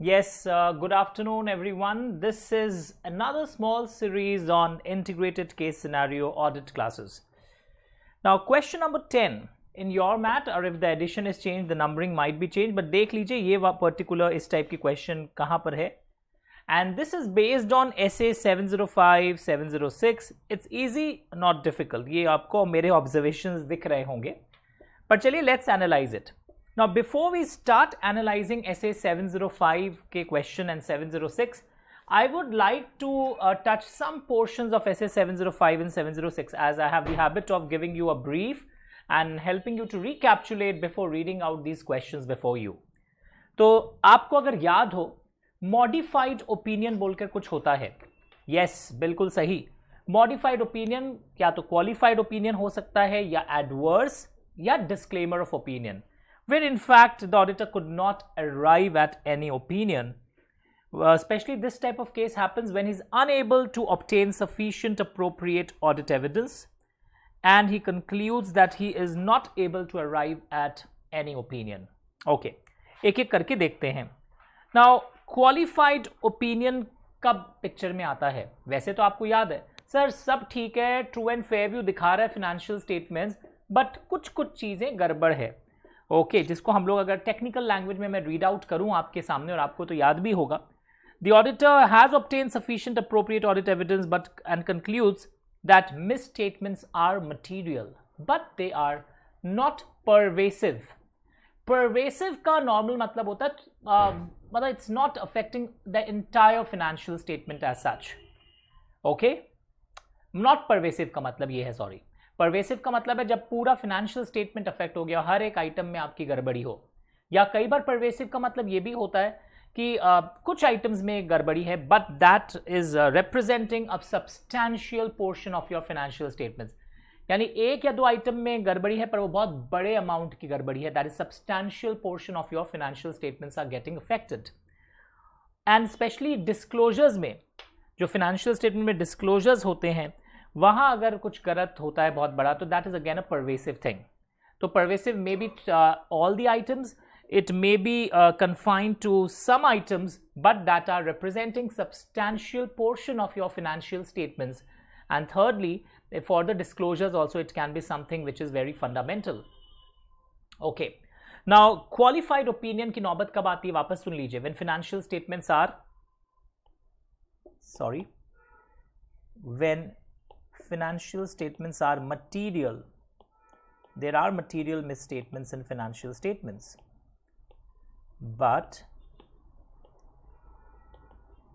Yes, good afternoon, everyone. This is another small series on integrated case scenario audit classes. Now, question number 10 in your mat, or if the addition is changed, the numbering might be changed. But देख लीजिए ये particular इस type की question कहाँ पर है. And this is based on essay 705, 706. It's easy, not difficult. ये आपको मेरे observations दिख रहे होंगे. पर चलिए let's analyze it. Now, before we start analyzing essay 705 के question and 706, I would like to touch some portions of essay 705 and 706 as I have the habit of giving you a brief and helping you to recapitulate before reading out these questions before you. तो आपको अगर याद हो, modified opinion बोलकर कुछ होता है. Yes, बिल्कुल सही. Modified opinion या तो qualified opinion हो सकता है या adverse या disclaimer of opinion, where in fact the auditor could not arrive at any opinion. Especially this type of case happens when he's unable to obtain sufficient appropriate audit evidence and he concludes that he is not able to arrive at any opinion. Okay, एक एक करके देखते हैं. Now, qualified opinion कब picture में आता है? वैसे तो आपको याद है सर सब ठीक है, ट्रू एंड फेयर व्यू दिखा रहा है फिनेंशियल स्टेटमेंट्स, बट कुछ चीज़ें गड़बड़ है. ओके, जिसको हम लोग अगर टेक्निकल लैंग्वेज में मैं रीड आउट करूं आपके सामने और आपको तो याद भी होगा. The auditor has obtained sufficient appropriate audit evidence but and concludes that misstatements are material but they are not pervasive. Pervasive का नॉर्मल मतलब होता है मतलब it's not affecting the entire financial statement as such. Okay, not pervasive का मतलब ये है, sorry. Pervasive का मतलब है जब पूरा फाइनेंशियल स्टेटमेंट अफेक्ट हो गया, हर एक आइटम में आपकी गड़बड़ी हो. या कई बार परवेसिव का मतलब ये भी होता है कि कुछ आइटम्स में गड़बड़ी है but that is representing a substantial portion of your financial statements. यानी एक या दो आइटम में गड़बड़ी है पर वो बहुत बड़े अमाउंट की गड़बड़ी है. That is substantial portion of your financial statements are getting affected. And specially disclosures में, जो फाइनेंशियल स्टेटमेंट में डिस्क्लोजर्स होते हैं, वहाँ अगर कुछ गलत होता है बहुत बड़ा, तो that is again a pervasive thing. तो pervasive may be all the items, it may be confined to some items but that are representing substantial portion of your financial statements. And thirdly, for the disclosures also it can be something which is very fundamental. Okay, now qualified opinion की नौबत कब आती है वापस सुन लीजिए. when financial statements are when financial statements are material, there are material misstatements in financial statements but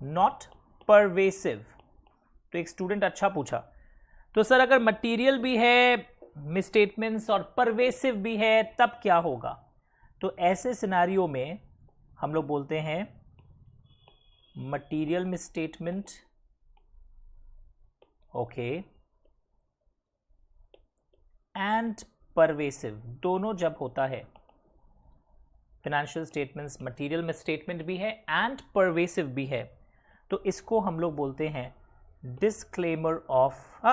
not pervasive. तो एक student अच्छा पूछा, तो सर अगर मटीरियल भी है मिसस्टेटमेंट्स और परवेसिव भी है तब क्या होगा? तो ऐसे सिनेरियो में हम लोग बोलते हैं material misstatement. Okay, and pervasive दोनों जब होता है, फाइनेंशियल स्टेटमेंट्स मटीरियल मिसस्टेटमेंट भी है एंड परवेसिव भी है, तो इसको हम लोग बोलते हैं disclaimer of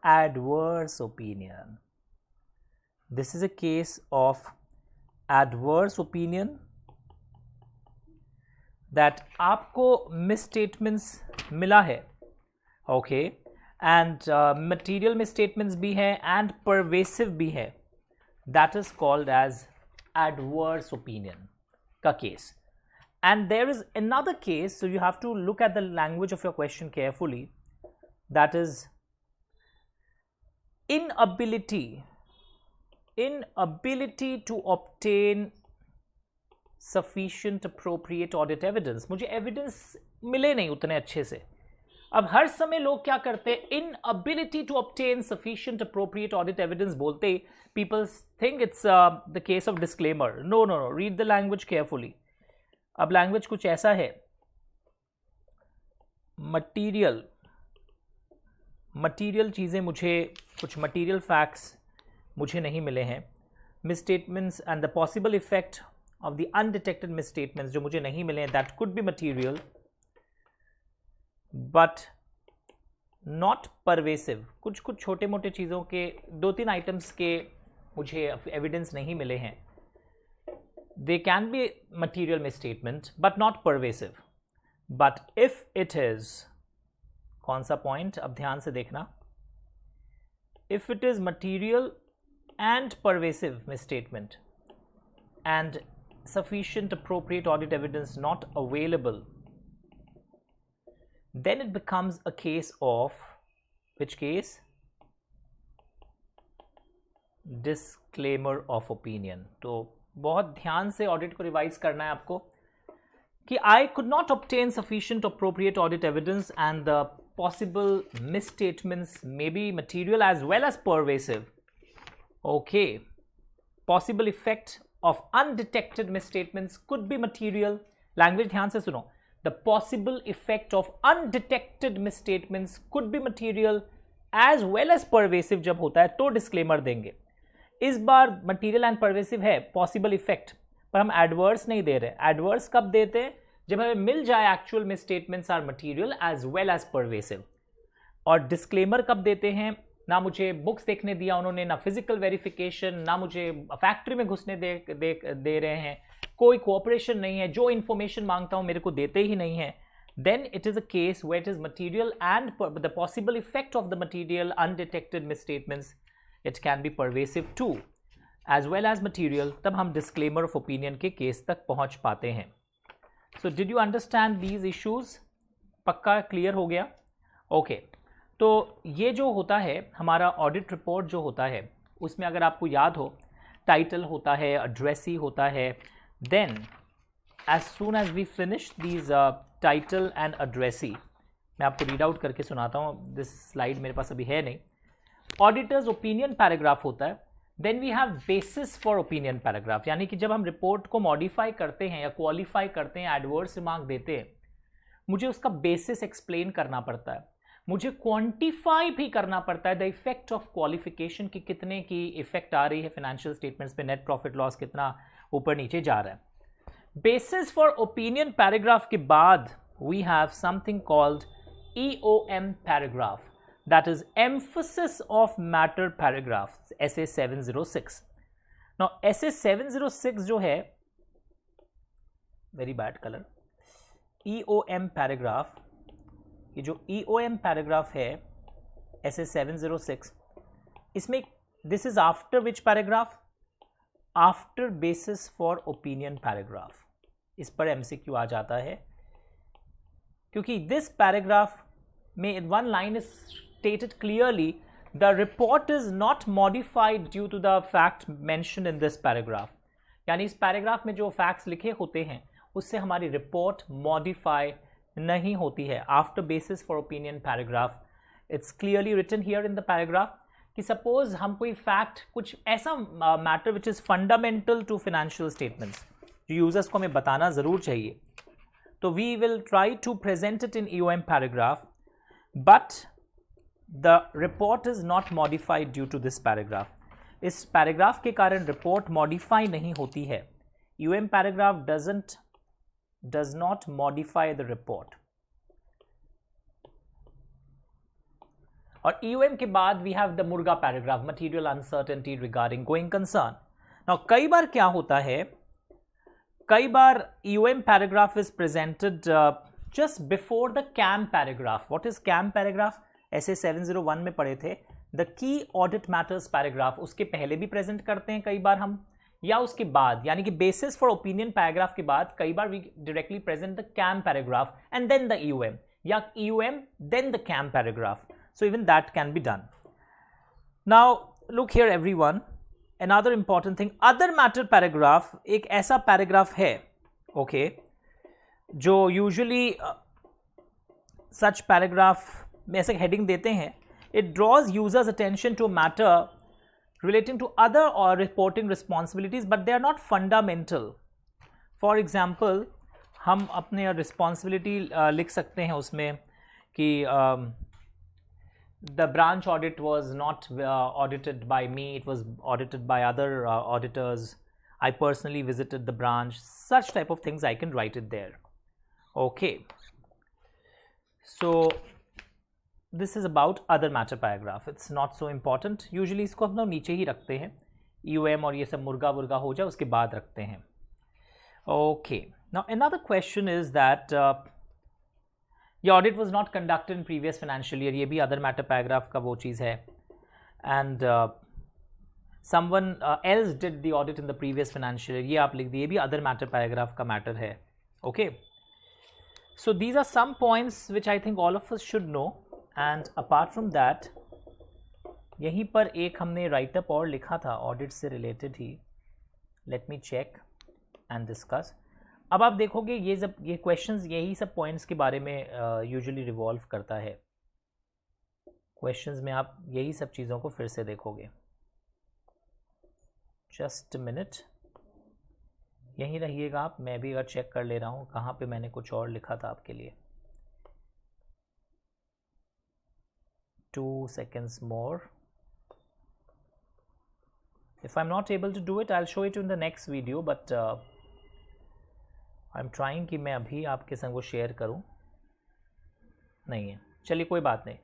adverse opinion. This is a case of adverse opinion that आपको मिसस्टेटमेंट्स मिला है. ओके, एंड मटीरियल मिसस्टेटमेंट्स भी है एंड परवेसिव भी है. That is called as adverse opinion ka case. And there is another case, so you have to look at the language of your question carefully, that is inability to obtain sufficient appropriate audit evidence. मुझे evidence मिले नहीं उतने अच्छे से. अब हर समय लोग क्या करते हैं, inability to obtain sufficient appropriate audit evidence बोलते people think it's the case of disclaimer. No no no, read the language carefully. अब लैंग्वेज कुछ ऐसा है, मटीरियल चीज़ें मुझे, कुछ मटीरियल फैक्ट्स मुझे नहीं मिले हैं. Misstatements and the possible effect of the undetected misstatements जो मुझे नहीं मिले हैं, that could be material but not pervasive. कुछ छोटे मोटे चीज़ों के 2-3 आइटम्स के मुझे एविडेंस नहीं मिले हैं they can be material misstatement but not pervasive. But if it is, कौन सा point अब ध्यान से देखना, if it is material and pervasive misstatement and sufficient appropriate audit evidence not available, then it becomes a case of, which case? Disclaimer of opinion. तो बहुत ध्यान से ऑडिट को रिवाइज करना है आपको कि I could not obtain sufficient appropriate audit evidence and the possible misstatements may be material as well as pervasive. Okay. Possible effect of undetected misstatements could be material. Language ध्यान से सुनो. The possible effect of undetected misstatements could be material as well as pervasive जब होता है तो disclaimer देंगे. इस बार material and pervasive है पॉसिबल इफेक्ट, पर हम एडवर्स नहीं दे रहे. एडवर्स कब देते हैं? जब हमें मिल जाए एक्चुअल में statements are material as well as pervasive. और डिस्क्लेमर कब देते हैं? ना मुझे बुक्स देखने दिया उन्होंने, ना फिजिकल वेरिफिकेशन, ना मुझे फैक्ट्री में घुसने दे रहे हैं, कोई कोऑपरेशन नहीं है, जो इन्फॉर्मेशन मांगता हूं मेरे को देते ही नहीं है. Then it is a case where it is material and the possible effect of the material undetected misstatements, it can be pervasive too as well as material. तब हम disclaimer of opinion के केस तक पहुंच पाते हैं. So did you understand these issues? पक्का clear हो गया? ओके. तो ये जो होता है हमारा ऑडिट रिपोर्ट जो होता है उसमें अगर आपको याद हो टाइटल होता है, एड्रेसी होता है. Then as soon as we finish these title and addressee, मैं आपको रीड आउट करके सुनाता हूँ. दिस स्लाइड मेरे पास अभी है नहीं. ऑडिटर्स ओपिनियन पैराग्राफ होता है. Then we have basis for opinion paragraph, यानी कि जब हम रिपोर्ट को मॉडिफाई करते हैं या क्वालिफाई करते हैं, एडवर्स रिमार्क देते हैं, मुझे उसका बेसिस एक्सप्लेन करना पड़ता है, मुझे क्वांटिफाई भी करना पड़ता है द इफेक्ट ऑफ क्वालिफिकेशन की कितने की इफेक्ट आ रही है फाइनेंशियल स्टेटमेंट्स पे, नेट प्रॉफिट लॉस कितना ऊपर नीचे जा रहा है. बेसिस फॉर ओपिनियन पैराग्राफ के बाद we have something called EOM paragraph, that is emphasis of matter paragraph, SA 706. Now SA 706 जो है, very bad color, EOM paragraph, ये जो EOM paragraph है SA 706, इसमें this is after which paragraph? After basis for opinion paragraph. इस पर MCQ आ जाता है क्योंकि this paragraph में in one line is stated clearly the report is not modified due to the fact mentioned in this paragraph. यानी इस paragraph में जो फैक्ट्स लिखे होते हैं उससे हमारी रिपोर्ट मॉडिफाई नहीं होती है. After basis for opinion paragraph it's clearly written here in the paragraph कि सपोज हम कोई फैक्ट, कुछ ऐसा matter which is fundamental to financial statements जो यूजर्स को हमें बताना ज़रूर चाहिए, तो we will try to present it in EOM paragraph, but the report is not modified due to this paragraph. इस पैराग्राफ के कारण रिपोर्ट मॉडिफाई नहीं होती है. EOM paragraph does not modify the report. और EOM के बाद वी हैव द मुर्गा paragraph, material uncertainty regarding going concern. Now कई बार क्या होता है, कई बार EOM paragraph is presented just before the CAM paragraph. What is CAM paragraph? SA 701 में पढ़े थे. The key audit matters paragraph, उसके पहले भी प्रेजेंट करते हैं कई बार हम, या उसके बाद, यानी कि basis for opinion paragraph के बाद कई बार we directly present the CAM paragraph and then the EOM, या EOM then the CAM paragraph. So even that can be done. Now look here everyone, another important thing, other matter paragraph एक ऐसा paragraph है, okay, जो usually सच paragraph में ऐसे heading देते हैं, it draws users attention to matter relating to other और reporting responsibilities but they are not fundamental. For example हम अपने रिस्पॉन्सिबिलिटी लिख सकते हैं उसमें कि the branch audit was not audited by me, it was audited by other auditors, I personally visited the branch, such type of things I can write it there. Okay, so this is about other matter paragraph. It's not so important. Usually इसको हम लोग नीचे ही रखते हैं, EOM और ये सब मुर्गा वुर्गा हो जाए उसके बाद रखते हैं. Okay, now another question is that your audit was not conducted in previous financial year. ये भी other matter paragraph का वो चीज़ है. And someone else did the audit in the previous financial year. ये आप लिख दिए, ये भी other matter paragraph का matter है. Okay. So these are some points which I think all of us should know. And apart from that, यहीं पर एक हमने राइट अप और लिखा था ऑडिट से रिलेटेड ही. Let me check and discuss. अब आप देखोगे ये क्वेश्चंस यही सब पॉइंट्स के बारे में यूजुअली रिवॉल्व करता है. क्वेश्चंस में आप यही सब चीज़ों को फिर से देखोगे. जस्ट अ मिनट, यहीं रहिएगा आप. मैं भी अगर चेक कर ले रहा हूँ कहाँ पे मैंने कुछ और लिखा था आपके लिए. 2 seconds more. If I'm not able to do it, I'll show it in the next video, but I'm trying कि मैं अभी आपके संग वो शेयर करूं. नहीं है, चलिए कोई बात नहीं.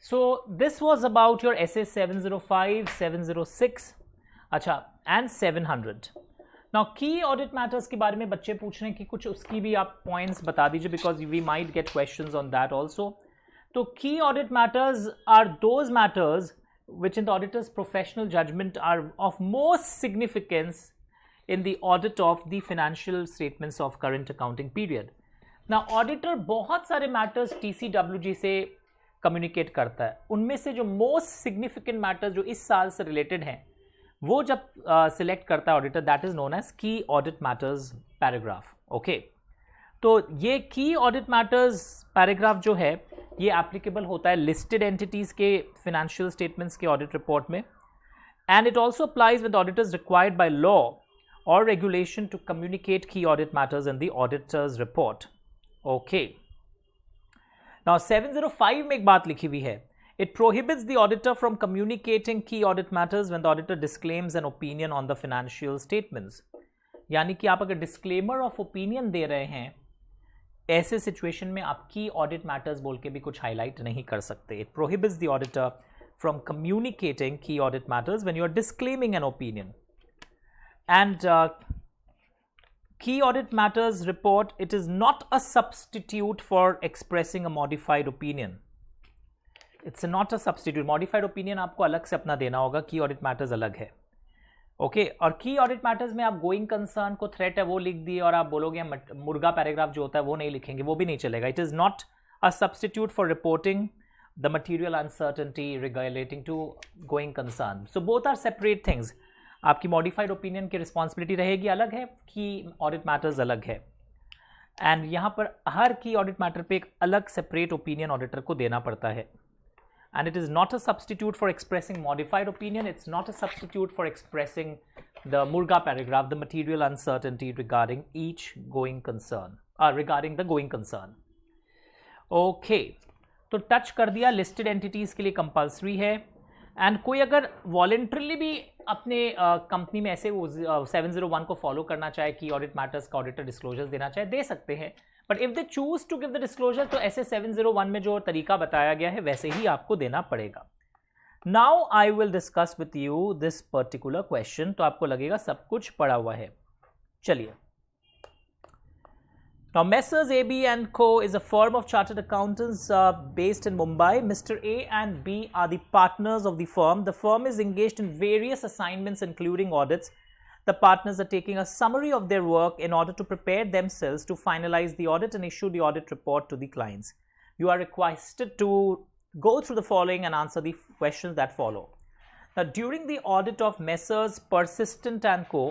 So this was about your essay 705, 706, अच्छा, and 700. Now key audit matters के बारे में बच्चे पूछ रहे हैं कि कुछ उसकी भी आप points बता दीजिए, because we might get questions on that also. तो key audit matters are those matters which in the auditor's professional judgment are of most significance in the audit of the financial statements of current accounting period. Now auditor बहुत सारे matters TCWG से communicate करता है. उनमें से जो most significant matters जो इस साल से related हैं वो जब select करता है auditor, that is known as key audit matters paragraph. Okay. तो ये की ऑडिट मैटर्स पैराग्राफ जो है ये एप्लीकेबल होता है लिस्टेड एंटिटीज के फिनेंशियल स्टेटमेंट्स के ऑडिट रिपोर्ट में. And it also applies with auditors required by law और regulation to communicate key audit matters in the auditor's report. Okay, now 705 में एक बात लिखी हुई है. It prohibits the auditor from communicating key audit matters when the auditor disclaims an opinion on the financial statements. यानी कि आप अगर डिस्क्लेमर ऑफ ओपिनियन दे रहे हैं ऐसे सिचुएशन में आप की ऑडिट मैटर्स बोल के भी कुछ हाईलाइट नहीं कर सकते. It prohibits the auditor from communicating key audit matters when you are disclaiming an opinion. And key audit matters report, it is not a substitute for expressing a modified opinion. It's not a substitute. Modified opinion आपको अलग से अपना देना होगा, की audit matters अलग है. Okay और की ऑडिट मैटर्स में आप गोइंग कंसर्न को थ्रेट है वो लिख दिए और आप बोलोगे मुर्गा पैराग्राफ जो होता है वो नहीं लिखेंगे, वो भी नहीं चलेगा. It is not a substitute for reporting the material uncertainty relating to going concern. So both are separate things. आपकी मॉडिफाइड ओपिनियन की रिस्पॉन्सिबिलिटी रहेगी अलग है, की ऑडिट मैटर्स अलग है. एंड यहाँ पर हर की ऑडिट मैटर पे एक अलग सेपरेट ओपिनियन ऑडिटर को देना पड़ता है. And it is not a substitute for expressing modified opinion. It's not a substitute for expressing the Murga paragraph, the material uncertainty regarding each going concern, regarding the going concern. Okay, तो touch कर दिया. Listed entities के लिए compulsory है. And कोई अगर voluntarily भी अपने कंपनी में ऐसे वो 701 को फॉलो करना चाहे, की ऑडिट मैटर्स का ऑडिटर डिस्क्लोजर्स देना चाहे, दे सकते हैं. But if they choose to give the disclosure तो ऐसे 701 में जो तरीका बताया गया है वैसे ही आपको देना पड़ेगा. Now I will discuss with you this particular question. तो आपको लगेगा सब कुछ पड़ा हुआ है. चलिए. Now Messrs AB and Co is a firm of chartered accountants based in Mumbai. Mr. A and B are the partners of the firm. The firm is engaged in various assignments including audits. The partners are taking a summary of their work in order to prepare themselves to finalize the audit and issue the audit report to the clients. You are requested to go through the following and answer the questions that follow. Now, during the audit of Messrs. Persistent and Co.,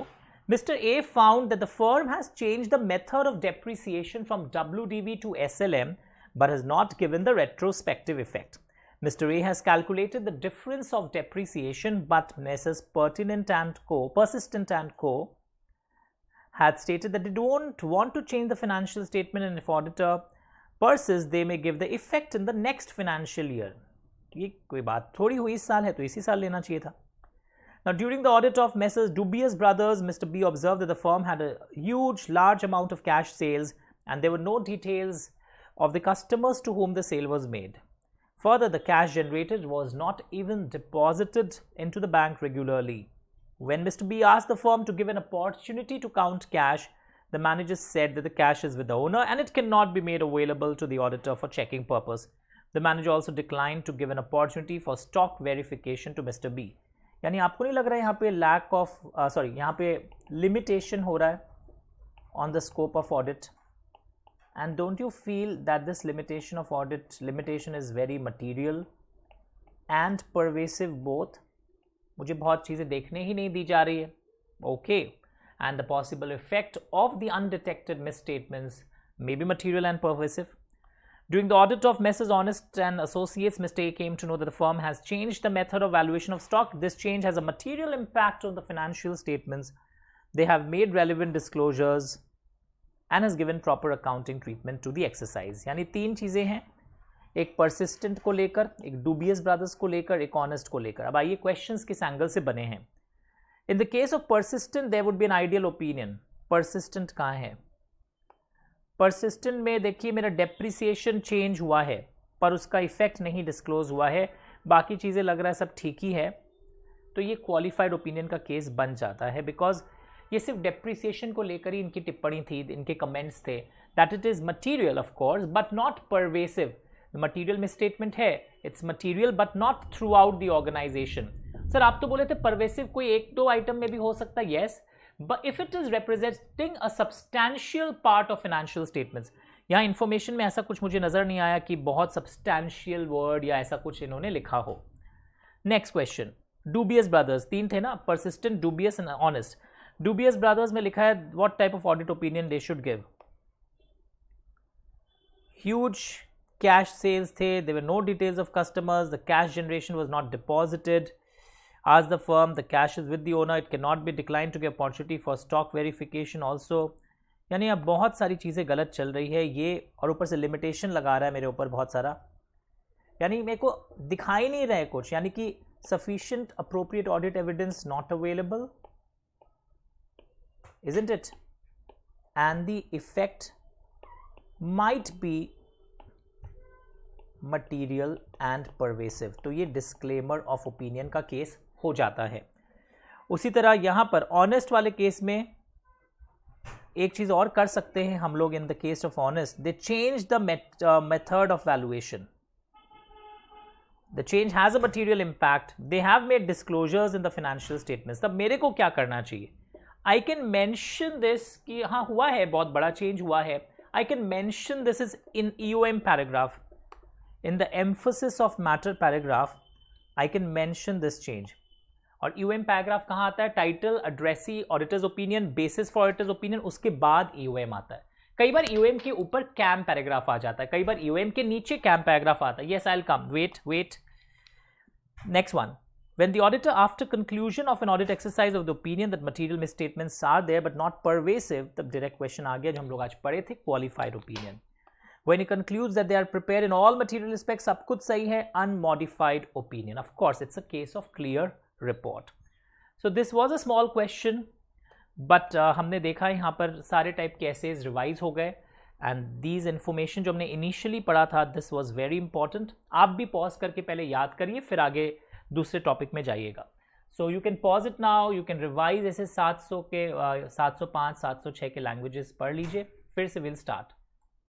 Mr. A found that the firm has changed the method of depreciation from WDV to SLM but has not given the retrospective effect. Mr. A has calculated the difference of depreciation, but Messrs. Persistent and Co. had stated that they don't want to change the financial statement, and if auditor persists, they may give the effect in the next financial year. ये कोई बात थोड़ी हुई इस साल है तो इसी साल लेना चाहिए था. Now, during the audit of Messrs. Dubious Brothers, Mr. B observed that the firm had a large amount of cash sales, and there were no details of the customers to whom the sale was made. Further, the cash generated was not even deposited into the bank regularly. When Mr. B asked the firm to give an opportunity to count cash, the manager said that the cash is with the owner and it cannot be made available to the auditor for checking purpose. The manager also declined to give an opportunity for stock verification to Mr. B. यानी आपको नहीं लग रहा है यहाँ पे lack of यहाँ पे limitation हो रहा है on the scope of audit? And don't you feel that this limitation is very material and pervasive both? मुझे बहुत चीज़ें देखने ही नहीं दी जा रही है. Okay. And the possible effect of the undetected misstatements may be material and pervasive. During the audit of Messrs. Honest and Associates, Mr. A came to know that the firm has changed the method of valuation of stock. This change has a material impact on the financial statements. They have made relevant disclosures and has given proper accounting treatment to the exercise. यानी तीन चीज़ें हैं, एक persistent को लेकर, एक dubious brothers को लेकर, एक honest को लेकर. अब आइए questions किस angle से बने हैं. In the case of persistent, there would be an ideal opinion. Persistent कहाँ है? Persistent में देखिए मेरा depreciation change हुआ है पर उसका effect नहीं disclose हुआ है, बाकी चीज़ें लग रहा है सब ठीक ही है, तो ये qualified opinion का केस बन जाता है because ये सिर्फ depreciation को लेकर ही इनकी टिप्पणी थी, इनके comments थे that it is material of course but not pervasive. Material में statement है, it's material but not throughout the organization. Sir आप तो बोले थे परवेसिव कोई एक दो आइटम में भी हो सकता है, yes, but if it is representing a substantial part of financial statements, यहाँ इन्फॉर्मेशन में ऐसा कुछ मुझे नजर नहीं आया कि बहुत substantial word या ऐसा कुछ इन्होंने लिखा हो. नेक्स्ट क्वेश्चन, dubious brothers, तीन थे ना, persistent, dubious and honest. Dubious brothers में लिखा है what type of audit opinion they should give. Huge cash sales थे, there were no details of customers, the cash generation was not deposited. Ask the firm, the cash is with the owner, it cannot be declined to give opportunity for stock verification also. यानी अब बहुत सारी चीज़ें गलत चल रही है ये, और ऊपर से लिमिटेशन लगा रहा है मेरे ऊपर बहुत सारा, यानी मेरे को दिखाई नहीं रहा है कुछ, यानी कि sufficient appropriate audit evidence not available, isn't it? And the effect might be material and pervasive. तो ये disclaimer of opinion का केस हो जाता है. उसी तरह यहाँ पर ऑनेस्ट वाले केस में एक चीज और कर सकते हैं हम लोग. In the case of honest, they change the method of valuation. The change has a material impact. They have made disclosures in the financial statements. तब मेरे को क्या करना चाहिए? आई कैन मेंशन दिस कि हाँ हुआ है, बहुत बड़ा चेंज हुआ है. I can mention this is in EOM paragraph. In the emphasis of matter paragraph, I can mention this change. और EOM पैराग्राफ कहाँ आता है? Title, addressee, auditors opinion, basis four auditors opinion, उसके बाद EOM आता है. कई बार EOM के ऊपर कैम पैराग्राफ आ जाता है, कई बार EOM के नीचे कैम पैराग्राफ आता है. Yes, I'll come. Wait. Next one. When the auditor, after conclusion of an audit exercise of the opinion that material misstatements are there but not pervasive, तब direct question आ गया जो हम लोग आज पढ़े थे, qualified opinion. When he concludes that they are prepared in all material respects, सब कुछ सही है, unmodified opinion. Of course, it's a case of clear report. So this was a small question, but हमने देखा यहाँ पर सारे टाइप के essays रिवाइज हो गए, and these information जो हमने initially पढ़ा था, this was very important. आप भी pause करके पहले याद करिए, फिर आगे दूसरे टॉपिक में जाइएगा. So you can pause it now, you can revise ऐसे 700 के 705, 706 के लैंग्वेजेस पढ़ लीजिए, फिर से we'll start.